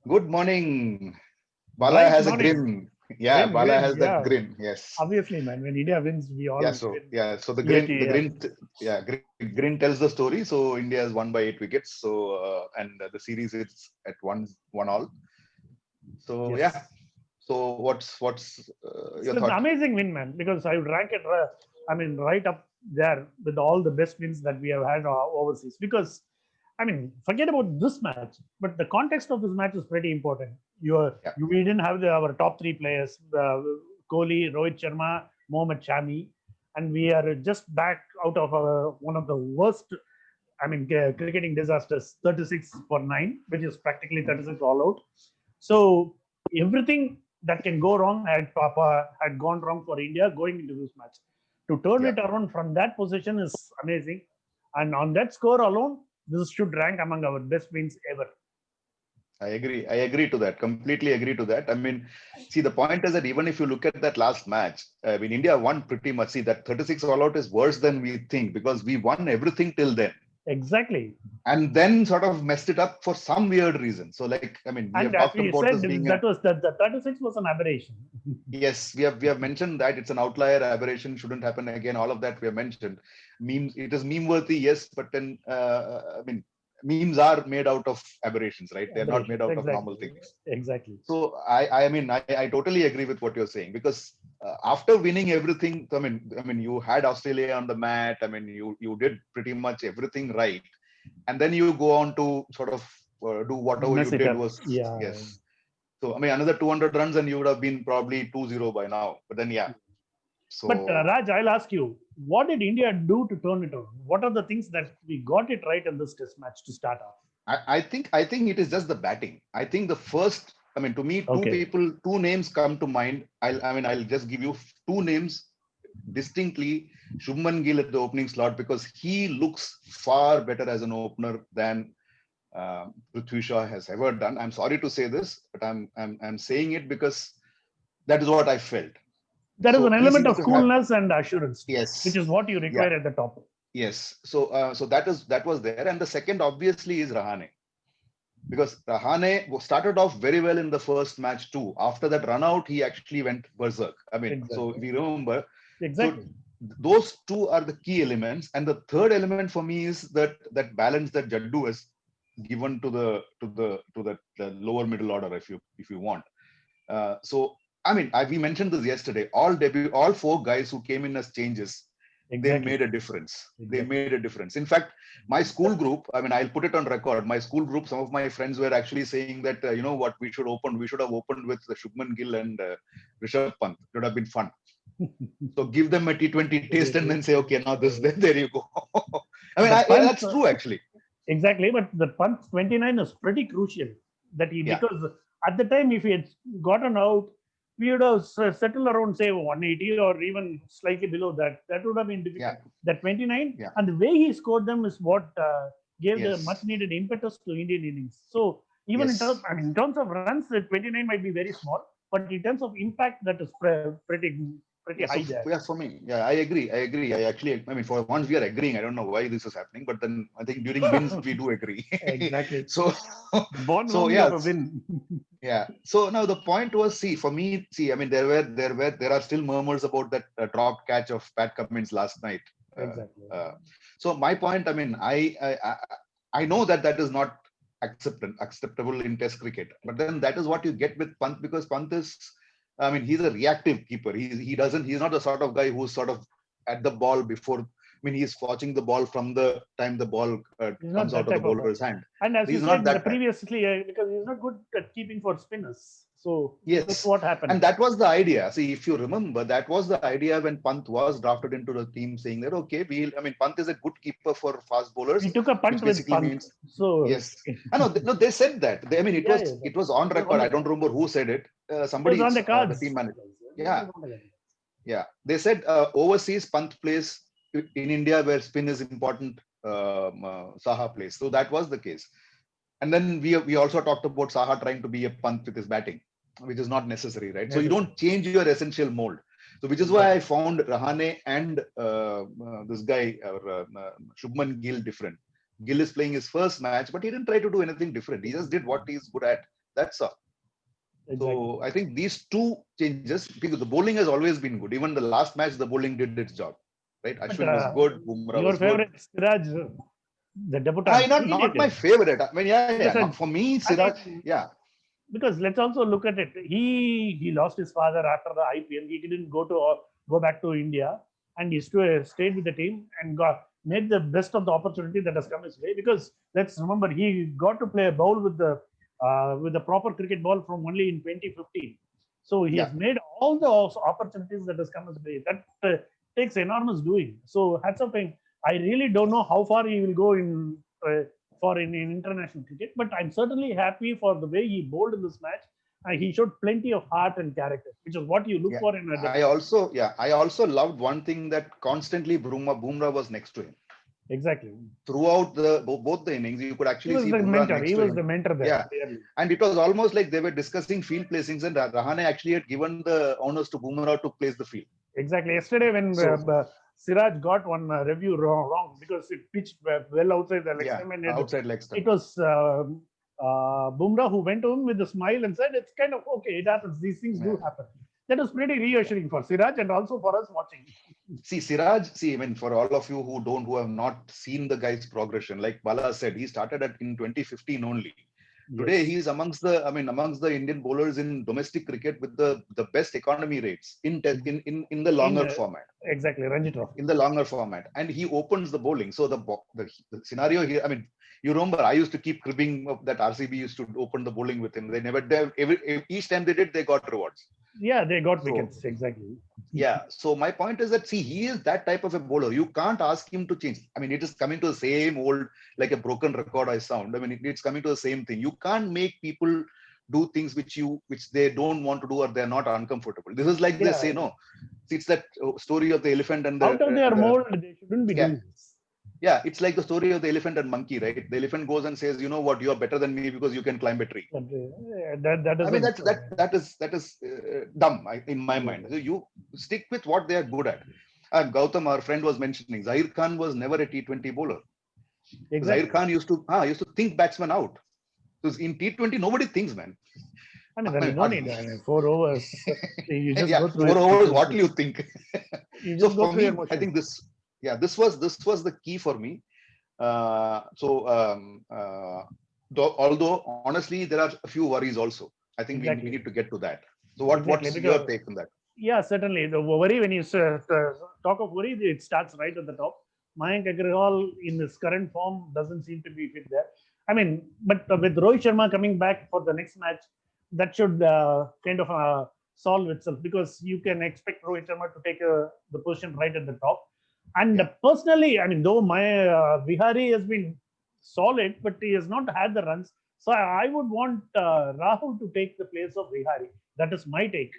Good morning. Bala Bright has a morning. grin. Yeah, Grin, Bala grin. has that Yeah. grin. Yes. Obviously, man. When India wins, we all Yeah. win. So the Ear grin, to the ear. grin, yeah, grin tells the story. So India has won by 8 wickets. So and the series is at one all. So yeah. Yes. So what's your So it's thought? amazing win, man. Because I would rank it. Right up there with all the best wins that we have had overseas. Because, forget about this match, but the context of this match is pretty important. Yeah. We didn't have our top three players: Kohli, Rohit Sharma, Mohammad Shami, and we are just back out of one of the worst cricketing disasters, 36 for 9, which is practically 36 all out. So everything that can go wrong had gone wrong for India going into this match. To turn Yeah. it around from that position is amazing. And on that score alone, this should rank among our best wins ever. I agree. I agree to that. Completely agree to that. I mean, see, the point is that even if you look at that last match, I mean, India won pretty much. See, that 36 all out is worse than we think because we won everything till then. Exactly. And then sort of messed it up for some weird reason. So, like, I mean, we And have as talked we about said, this being that a was the 36 was an aberration. yes, we have mentioned that it's an outlier aberration, shouldn't happen again. All of that we have mentioned. Memes, it is meme worthy, yes, but then I mean, memes are made out of aberrations, right? They're not made Aberrations, out of exactly. normal things. Exactly. So I totally agree with what you're saying because after winning everything, I mean, you had Australia on the mat. I mean, you did pretty much everything right, and then you go on to sort of do whatever you Mess it did up. was Yeah. yes. So I mean, another 200 runs and you would have been probably 2-0 by now. But then yeah, But so Raj, I'll ask you, what did India do to turn it around? What are the things that we got it right in this test match to start off? I think it is just the batting. I think the first, I mean, to me, Okay. two names come to mind. I'll just give you two names distinctly. Shubman Gill at the opening slot because he looks far better as an opener than Prithvi Shaw has ever done. I'm sorry to say this, but I'm saying it because that is what I felt. There is So an he element seems of to have coolness and assurance, which yes, is what you yeah, require at the top. yes. So that was there, and the second obviously is Rahane because Rahane started off very well in the first match too. After that run out, he actually went berserk. I mean, so if Exactly. you remember, so Exactly. those two are the key elements, and the third element for me is that balance that Jaddu has given to the lower middle order, if you want. So I mean, we mentioned this yesterday. All four guys who came in as changes, they Exactly. made a difference. They Exactly. made a difference. In fact, my school group, I mean, I'll put it on record. My school group, some of my friends were actually saying that, you know what, we should have opened with Shubman Gill and Rishabh Pant. It would have been fun. So give them a T20 taste and then say, okay, now this, then there you go. I mean, The yeah, punt, that's true actually. exactly, but the punt 29 is pretty crucial. Yeah, Because at the time, if he had gotten out, we would have settled around, say, 180 or even slightly below that. That would have been yeah, difficult. That 29 yeah. and the way he scored them is what gave the much Yes, needed impetus to Indian innings. So even yes. in terms of runs, the 29 might be very small, but in terms of impact, that is pretty Yeah, high there. yeah, for me, yeah, I agree. I agree. I actually, I mean, for once we are agreeing. I don't know why this is happening, but then I think during wins we do agree. Exactly. So, The bond so only of yeah, a win. yeah. So now the point was, see, for me, see, I mean, there are still murmurs about that dropped catch of Pat Cummins last night. Uh, Exactly. uh, so my point, I mean, I know that that is not acceptable in Test cricket, but then that is what you get with Pant because Pant is, I mean, he's a reactive keeper. He's not the sort of guy who's sort of at the ball before. I mean, he's watching the ball from the time the ball He's not comes out that of the type of. bowler's hand. And as you He's said not in the that guy. previously, because he's not good at keeping for spinners. So that's Yes, what happened. and that was the idea. See, if you remember, that was the idea when Pant was drafted into the team, saying that okay, I mean, Pant is a good keeper for fast bowlers, We took a which punt with basically punt. means So yes. I know, no, they said that. I mean, it yeah, was yeah, it was on on record. the I card. don't remember who said it. It was Somebody, on the the team cards. manager. It Yeah, was on the cards. yeah. They said overseas Pant plays in India where spin is important. Saha plays. So that was the case. And then we also talked about Saha trying to be a Pant with his batting, which is not necessary, right? So you Necessary. don't change your essential mold. So which is why I Exactly. found Rahane and this guy Shubman Gill different. Gill is playing his first match, but he didn't try to do anything different. He just did what he's good at, That's all. Exactly. So I think these two changes, because the bowling has always been good. Even the last match, the bowling did its job. Right? But Ashwin was good. Bumrah your was good. favorite Siraj, the debutant, Not my favorite. I mean, yeah. in the Not sense, for me, I Siraj. mean, Yeah. because let's also look at it. He lost his father after the IPL. He didn't go back to India, and he stayed with the team and made the best of the opportunity that has come his way. Because let's remember, he got to play a bowl with the proper cricket ball from only in 2015. So he has made all the opportunities that has come his way. That takes enormous doing. So hats off him. I really don't know how far he will go in international cricket, but I'm certainly happy for the way he bowled in this match. He showed plenty of heart and character, which is what you look for in a I also loved one thing, that constantly Bumrah was next to him. Exactly. Throughout both the innings, you could actually see Bumrah next to him. He was the mentor there. Yeah. Clearly. And it was almost like they were discussing field placings, and Rahane actually had given the honors to Bumrah to place the field. Exactly. Yesterday, when Siraj got one review wrong because it pitched well outside the leg stump, and outside leg stump. It was Bumrah who went to him with a smile and said, "It's kind of okay. It happens. These things do happen." That was pretty reassuring for Siraj and also for us watching. See, Siraj, I mean, for all of you who have not seen the guy's progression, like Bala said, he started in 2015 only. Yes. Today, he is amongst the Indian bowlers in domestic cricket with the best economy rates in the longer format. Exactly, Ranji Trophy. In the longer format, and he opens the bowling. So the scenario here, I mean, you remember, I used to keep cribbing that RCB used to open the bowling with him. They never did. Each time they did, they got rewards. Yeah, they got wickets. Exactly. Yeah. So my point is that, see, he is that type of a bowler. You can't ask him to change. I mean, it is coming to the same old, like a broken record I sound. I mean, it's coming to the same thing. You can't make people do things which they don't want to do, or they're not uncomfortable. This is like they say, no. It's that story of the elephant and the out of their mold, they shouldn't be doing this. Yeah, it's like the story of the elephant and monkey, right? The elephant goes and says, "You know what? You are better than me because you can climb a tree." That is dumb in my mind. So you stick with what they are good at. Gautam, our friend, was mentioning Zahir Khan was never a T20 bowler. Exactly. Zahir Khan used to think batsmen out. Because in T20, nobody thinks, man. I mean, there is no need. 4 overs. You just go through 4 overs. What do you think? So for me, I think this was the key for me. Although honestly, there are a few worries also. I think we need to get to that. So what's your take on that? Yeah, certainly. The worry, when you talk of worry, it starts right at the top. Mayank Agarwal in his current form doesn't seem to be fit there. I mean, but with Rohit Sharma coming back for the next match, that should kind of solve itself, because you can expect Rohit Sharma to take the position right at the top. And personally, I mean, though my Vihari has been solid, but he has not had the runs. So I would want Rahul to take the place of Vihari. That is my take.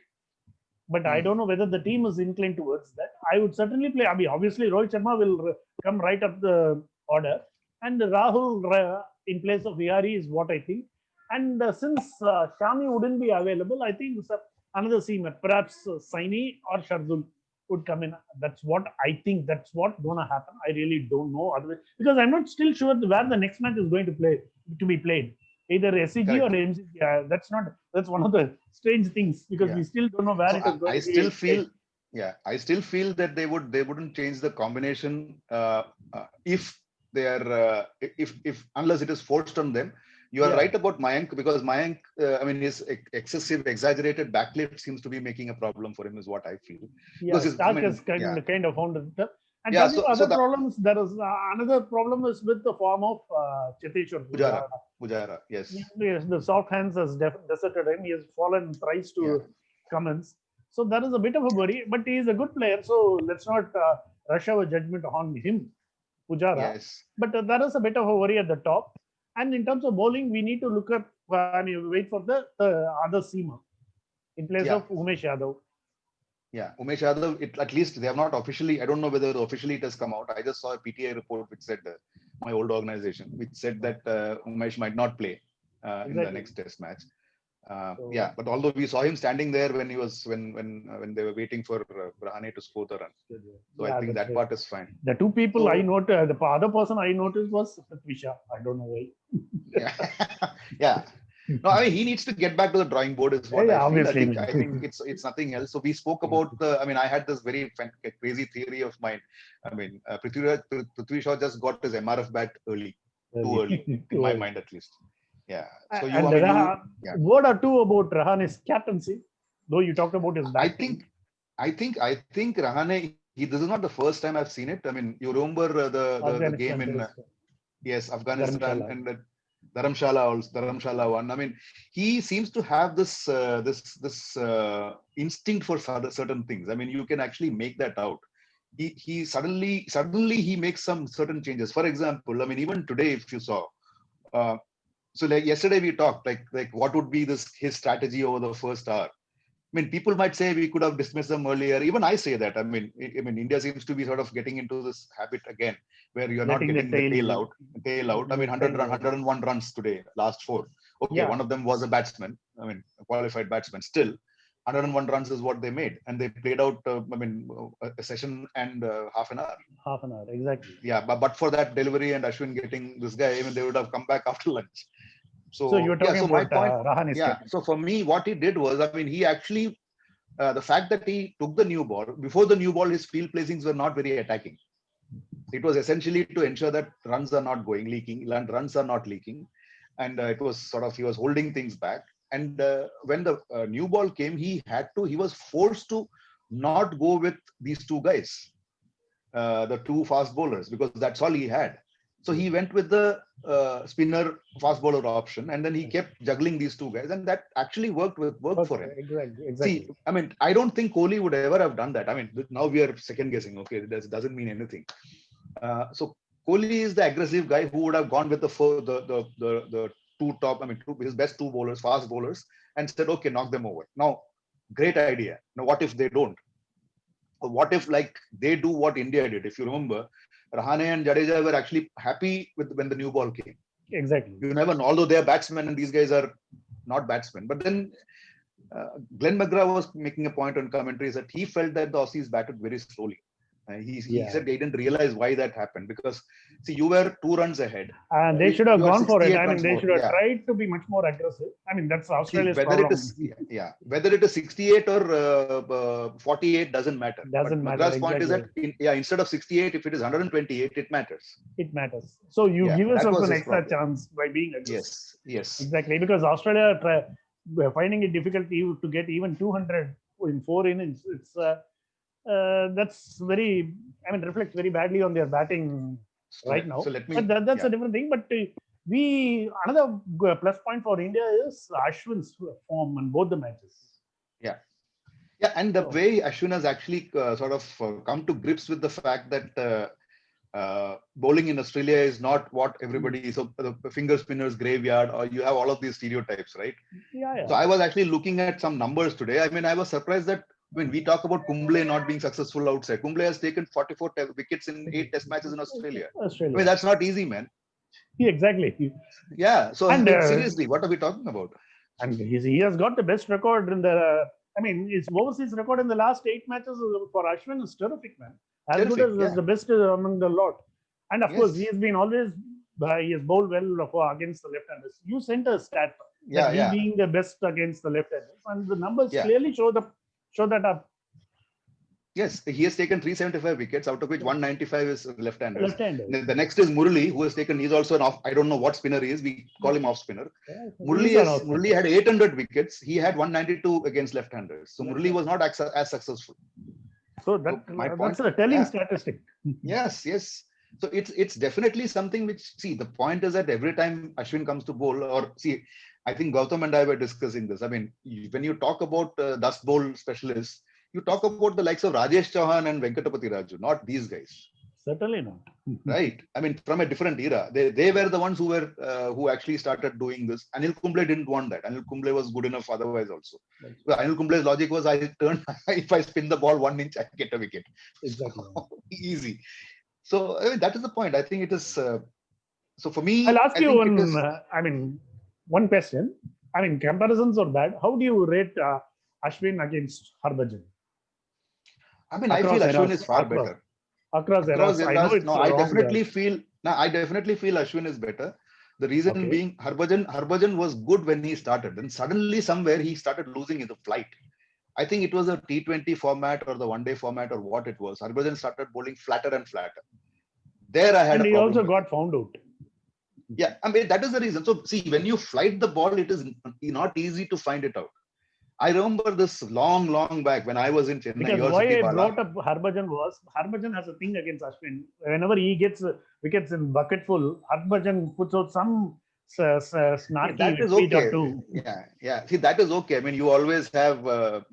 But I don't know whether the team is inclined towards that. I would certainly play. I mean, obviously, Rohit Sharma will come right up the order. And Rahul in place of Vihari is what I think. And since Shami wouldn't be available, I think another seamer, perhaps Saini or Shardul, would come in. That's what I think. That's what's going to happen. I really don't know. Otherwise, because I'm not still sure where the next match is going to be played. Either SCG or MCG. That's one of the strange things, because we still don't know where it is going I still feel that they wouldn't change the combination if they are if unless it is forced on them. You are right about Mayank, because Mayank, his excessive, exaggerated backlift seems to be making a problem for him, is what I feel. Yeah, Stark has kind of found it. And other problems, there is another problem is with the form of Cheteshwar Pujara. Yes. The soft hands has deserted him. He has fallen thrice to Cummins. So that is a bit of a worry, but he is a good player. So let's not rush our judgment on him, Pujara. Yes. But there is a bit of a worry at the top. And in terms of bowling, we need to look at, wait for the other seamer in place of Umesh Yadav. Yeah, Umesh Yadav, at least they have not officially, I don't know whether officially it has come out. I just saw a PTI report which said, my old organization, which said that Umesh might not play in the next test match. But although we saw him standing there when they were waiting for Rahane to score the run. So I think that part is fine. The two people I noted, the other person I noticed was Prithvi Shaw. I don't know why. Yeah. No, I mean he needs to get back to the drawing board is what Yeah, I feel. obviously. I think it's nothing else. So we spoke about the. I mean, I had this very crazy theory of mine. I mean, Prithvi Shaw just got his MRF bat too early, in my mind at least. Yeah. So you, And I mean, you, yeah. word or two about Rahane's captaincy, though you talked about his batting. I think Rahane. This is not the first time I've seen it. I mean, you remember the game in yes, Afghanistan Dharamshala. and the Dharamshala one. I mean, he seems to have this instinct for certain things. I mean, you can actually make that out. He suddenly he makes some certain changes. For example, I mean, even today, if you saw, so like yesterday we talked like what would be his strategy over the first hour. I mean, people might say we could have dismissed them earlier. Even I say that. I mean, India seems to be sort of getting into this habit again, where you're not getting the tail out. I mean, 101 runs today, last 4. Okay, one of them was a batsman. I mean, a qualified batsman. Still, 101 runs is what they made, and they played out. I mean, a session and half an hour. Half an hour, exactly. Yeah, but for that delivery and Ashwin getting this guy, even they would have come back after lunch. So you're talking about Rahane's captain. So for me, what he did was, I mean, he actually, the fact that he took the new ball, before the new ball, his field placings were not very attacking. It was essentially to ensure that runs are not leaking, runs are not leaking. And it was sort of, he was holding things back. And when the new ball came, he was forced to not go with these two guys, the two fast bowlers, because that's all he had. So he went with the spinner fast bowler option, and then he kept juggling these two guys, and that actually worked for him. Exactly. See, I mean, I don't think Kohli would ever have done that. I mean, now we are second guessing. Okay, that doesn't mean anything. So Kohli is the aggressive guy who would have gone with the two top. I mean, his best two bowlers, fast bowlers, and said, okay, knock them over. Now, great idea. Now, what if they don't? What if like they do what India did? If you remember, Rahane and Jadeja were actually happy with when the new ball came. Exactly. You never know, although they're batsmen and these guys are not batsmen. But then Glenn McGrath was making a point on commentaries that he felt that the Aussies batted very slowly. He said they didn't realize why that happened because, see, you were 2 runs ahead. And they should have gone for it. I mean, they should have tried to be much more aggressive. I mean, that's Australia's problem. Whether it is 68 or 48 doesn't matter. Doesn't matter. McGrath's point is that, instead of 68, if it is 128, it matters. It matters. So you give yourself an extra chance by being aggressive. Yes. Exactly. Because Australia finding it difficult to get even 200 in 4 innings. It's that's very, I mean, reflects very badly on their batting right now. So let me, but that's a different thing. But another plus point for India is Ashwin's form in both the matches. Yeah, and the way Ashwin has actually sort of come to grips with the fact that bowling in Australia is not what everybody. So the finger spinners graveyard, or you have all of these stereotypes, right? Yeah. So I was actually looking at some numbers today. I mean, I was surprised that when we talk about Kumble not being successful outside, Kumble has taken 44 wickets in 8 test matches in Australia. I mean, that's not easy, man. Yeah, exactly. Yeah. So seriously, what are we talking about? And he has got the best record in the. I mean, his overseas record in the last 8 matches for Ashwin is terrific, man. As good as the best among the lot. And of course, he has been always. He has bowled well against the left-handers. You sent a stat that he being the best against the left-handers, and the numbers clearly show that up. Yes, he has taken 375 wickets, out of which 195 is left-handers. The next is Murali, who has taken. He's also an off. I don't know what spinner he is. We call him off spinner. Murali had 800 wickets. He had 192 against left-handers. So Murali was not as successful. So that's a telling statistic. Yes. So it's definitely something which, see, the point is that every time Ashwin comes to bowl, or see, I think Gautam and I were discussing this. I mean, when you talk about dust bowl specialists, you talk about the likes of Rajesh Chauhan and Venkatapati Raju, not these guys. Certainly not. Right. I mean, from a different era. They were the ones who actually started doing this. Anil Kumble didn't want that. Anil Kumble was good enough otherwise also. Right. Anil Kumble's logic was, if I spin the ball 1 inch, I get a wicket. Exactly. Easy. So I mean, that is the point. I think it is. So for me, I'll ask you one question. I mean, comparisons are bad. How do you rate Ashwin against Harbhajan? I mean, I feel Ashwin is far better. Across eras, I definitely feel Ashwin is better. The reason Okay. being, Harbhajan was good when he started. Then suddenly somewhere he started losing in the flight. I think it was a T20 format or the one-day format or what it was. Harbhajan started bowling flatter and flatter. There I had And a he problem also with got it. found out. Yeah, I mean that is the reason. So see, when you flight the ball, it is not easy to find it out. I remember this long back when I was in Chennai, Because your why city, I Bala. brought up Harbhajan was Harbhajan has a thing against Ashwin. Whenever he gets wickets in bucketful, Harbhajan puts out some Yeah, snarky that is tweet or okay. two. Yeah. See, that is okay. I mean, you always have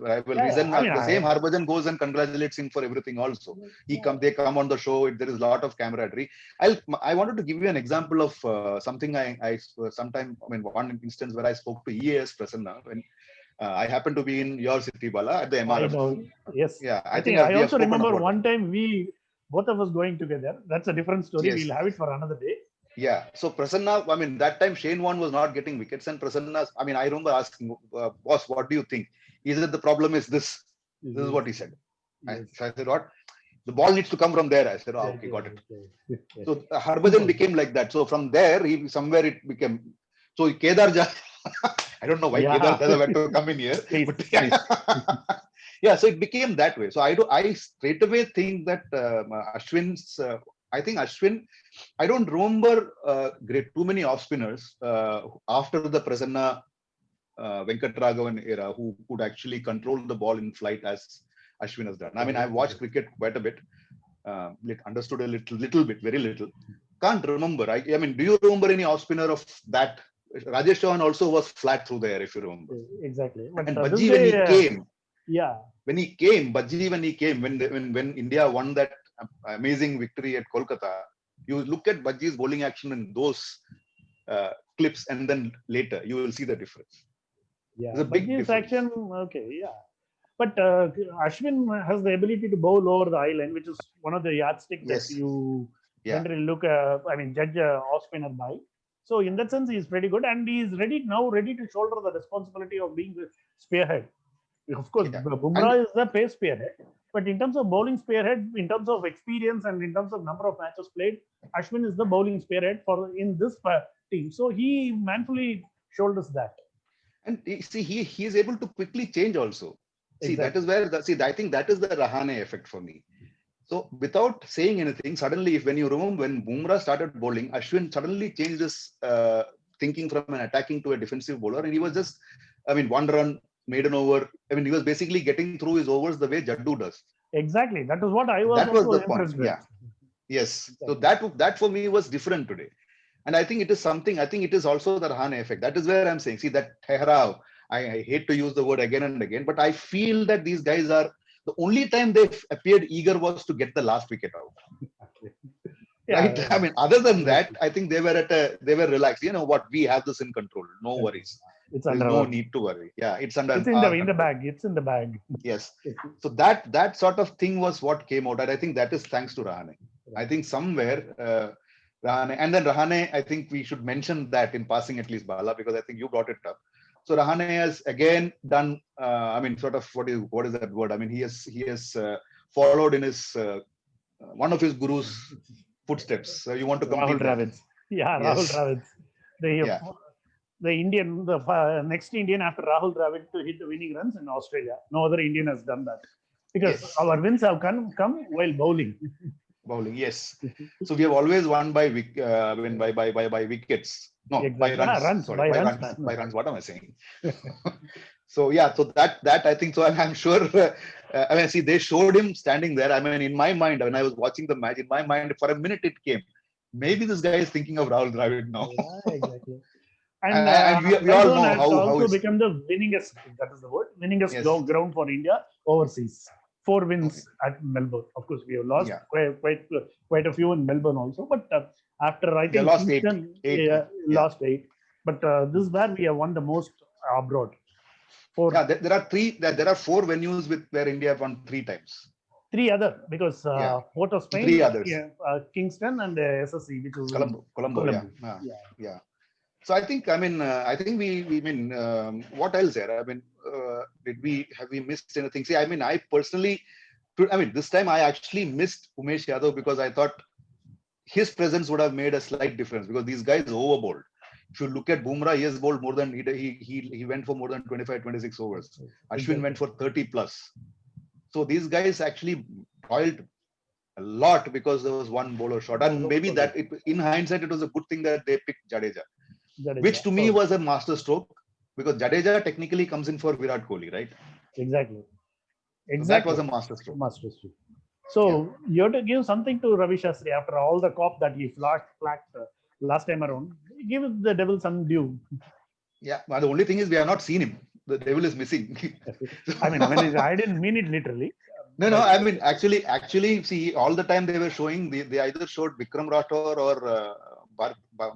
rivalries, Yeah. and I mean, the same Harbhajan goes and congratulates him for everything. Also, they come on the show. There is a lot of camaraderie. I wanted to give you an example of something I sometime. I mean, one instance where I spoke to EAS Prasanna when I happened to be in your city, Bala, at the I MRF. know. Yes. Yeah, I I think think I we have also spoken remember about that. one time we both of us going together. That's a different story. Yes. We'll have it for another day. Yeah. So Prasanna, I mean, that time Shane Warne was not getting wickets, and Prasanna, I mean, I remember asking, boss, what do you think? He said the problem is this. This is what he said. Yes. So I said, what? The ball needs to come from there. I said, oh, okay, got it. Okay. So Harbhajan became like that. So from there, he somewhere it became. So Kedar, I don't know why Kedar Jadhav had to come in here, Please, but please. yeah. So it became that way. So I straight away think that Ashwin's. I think Ashwin. I don't remember too many off spinners after the Prasanna Venkatraghavan era who could actually control the ball in flight as Ashwin has done. I mean, I've watched cricket quite a bit, understood a little bit, very little. Can't remember. I mean, do you remember any off spinner of that? Rajesh Chauhan also was flat through there, if you remember. Exactly. But And this Bajji when he guy, came, yeah. Bajji when he came, when India won that amazing victory at Kolkata, you look at Bajji's bowling action in those clips, and then later you will see the difference. Yeah, There's a big Bajji's difference. action, okay, yeah. But Ashwin has the ability to bowl over the island, which is one of the yardstick that Yes. you Yeah. generally look, judge off spinner by. So in that sense, he's pretty good, and he's ready to shoulder the responsibility of being the spearhead. Of course, Yeah. Bumrah is the pace spearhead, but in terms of bowling spearhead, in terms of experience and in terms of number of matches played, Ashwin is the bowling spearhead for in this team. So he manfully shoulders that. And see, he is able to quickly change also. See, Exactly. that is where I think that is the Rahane effect for me. So without saying anything, suddenly, when you remember when Bumrah started bowling, Ashwin suddenly changed his thinking from an attacking to a defensive bowler, and he was just, I mean, one run, maiden over. I mean, he was basically getting through his overs the way Jaddu does. Exactly. That is what I was That was also the point. impressed with. Yeah. Yes. Exactly. So that for me was different today. And I think it is something, I think it is also the Rahane effect. That is where I'm saying, see, that Tehrav, I hate to use the word again and again, but I feel that these guys are, the only time they appeared eager was to get the last wicket out. Yeah, Right? I mean, other than that, I think they were relaxed. You know what? We have this in control. No worries. it's There's under no our, need to worry. Yeah, it's under it's in our the control. bag. It's in the bag. Yes. So that sort of thing was what came out, and I think that is thanks to Rahane. I think somewhere Rahane, and then Rahane, I think we should mention that in passing at least, Bala, because I think you brought it up. So Rahane has again done. I mean, sort of what is that word? I mean, he has followed in his one of his gurus' footsteps. You want to complete Rahul that? Dravid. Yeah, Yes. Rahul Dravid. The Indian, the next Indian after Rahul Dravid to hit the winning runs in Australia. No other Indian has done that because Yes. our wins have come while bowling. Bowling, yes. So we have always won by wickets. No, Exactly. by runs. Runs. Sorry, By by runs. runs. By runs. What am I saying? So yeah, so that I think so. I'm sure. I mean, see, they showed him standing there. I mean, in my mind, when I was watching the match, in my mind, for a minute it came. Maybe this guy is thinking of Rahul Dravid now. Yeah, exactly. And, And we all Melbourne know has how also it's, become the winningest. That is the word. Winningest Yes. ground for India overseas. 4 wins at Melbourne. Of course, we have lost quite a few in Melbourne also. But after I they think lost Kingston, eight. lost 8. But this is where we have won the most abroad. Yeah, there are 4 venues where India have won 3 times. 3 other because Port of Spain, 3 others. Kingston, and SSC, which is Colombo. Yeah. So I think we mean what else there? I mean, have we missed anything? See, I mean, I personally, this time I actually missed Umesh Yadav because I thought his presence would have made a slight difference because these guys overbowled. If you look at Bumrah, he has bowled more than he went for more than 25, 26 overs. Ashwin went for 30 plus. So these guys actually toiled a lot because there was one bowler shot, and maybe that in hindsight it was a good thing that they picked Jadeja, which to me was a master stroke, because Jadeja technically comes in for Virat Kohli, right? Exactly. So that was a master stroke. So you have to give something to Ravi Shastri after all the cop that he flacked last time around. Give the devil some due. Yeah, but the only thing is we have not seen him. The devil is missing. I mean, I didn't mean it literally. No, I mean, actually, see, all the time they were showing, they either showed Vikram Rathore or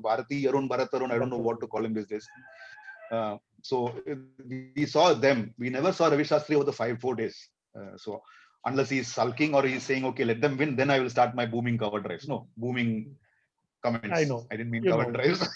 Bharati Arun, Bharat Arun, I don't know what to call him these days. So we saw them. We never saw Ravi Shastri over the 4 days. So unless he's sulking or he's saying, okay, let them win, then I will start my booming cover drives. No, booming comments. I know. I didn't mean cover drives.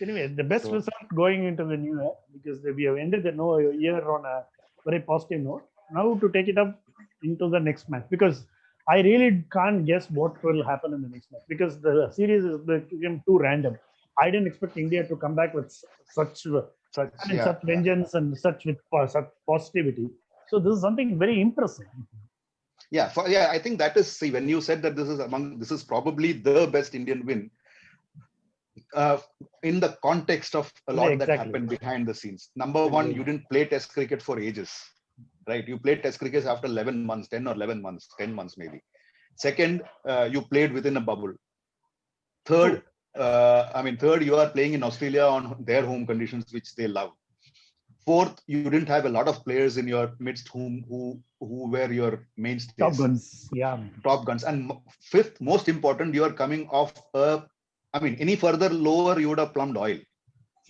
Anyway, the best result going into the new year, because we have ended the year on a very positive note. Now to take it up into the next match, because I really can't guess what will happen in the next match, because the series is become too random. I didn't expect India to come back with such vengeance and such positivity. So this is something very impressive. Yeah, I think that is, see, when you said that this is probably the best Indian win, in the context of a lot that happened behind the scenes. Number one, you didn't play Test cricket for ages, right? You played Test cricket after 11 months, 10 or 11 months, 10 months maybe. Second, you played within a bubble. Third, you are playing in Australia on their home conditions, which they love. Fourth, you didn't have a lot of players in your midst who were your mainstays. Top guns, yeah. Top guns. And fifth, most important, you are coming off any further lower, you would have plumbed oil.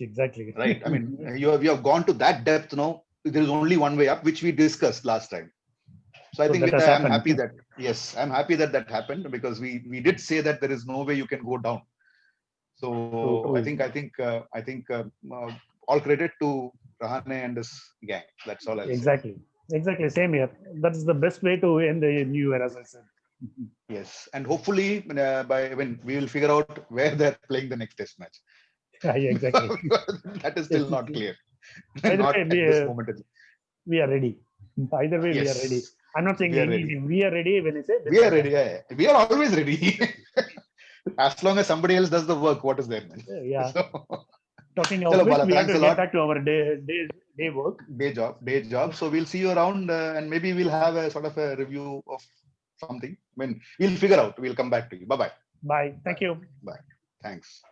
Exactly. Right. I mean, you have gone to that depth now. There is only one way up, which we discussed last time. So I think I'm happy that happened, because we did say that there is no way you can go down. So I think all credit to Rahane and his gang. That's all I'll say. Exactly. Same here. That's the best way to end the new year, as I said. Yes, and hopefully by when we will figure out where they're playing the next test match. Yeah, exactly. That is still not clear. We are ready. Either way, we are ready. I'm not saying anything. We are ready when I say we are ready. Yeah. We are always ready. As long as somebody else does the work, what is there, man? Yeah. Talking of which, we have to get back to our day work. Day job. So we'll see you around, and maybe we'll have a sort of a review of something. We'll figure out. We'll come back to you. Bye-bye. Bye. Thank you. Bye. Thanks.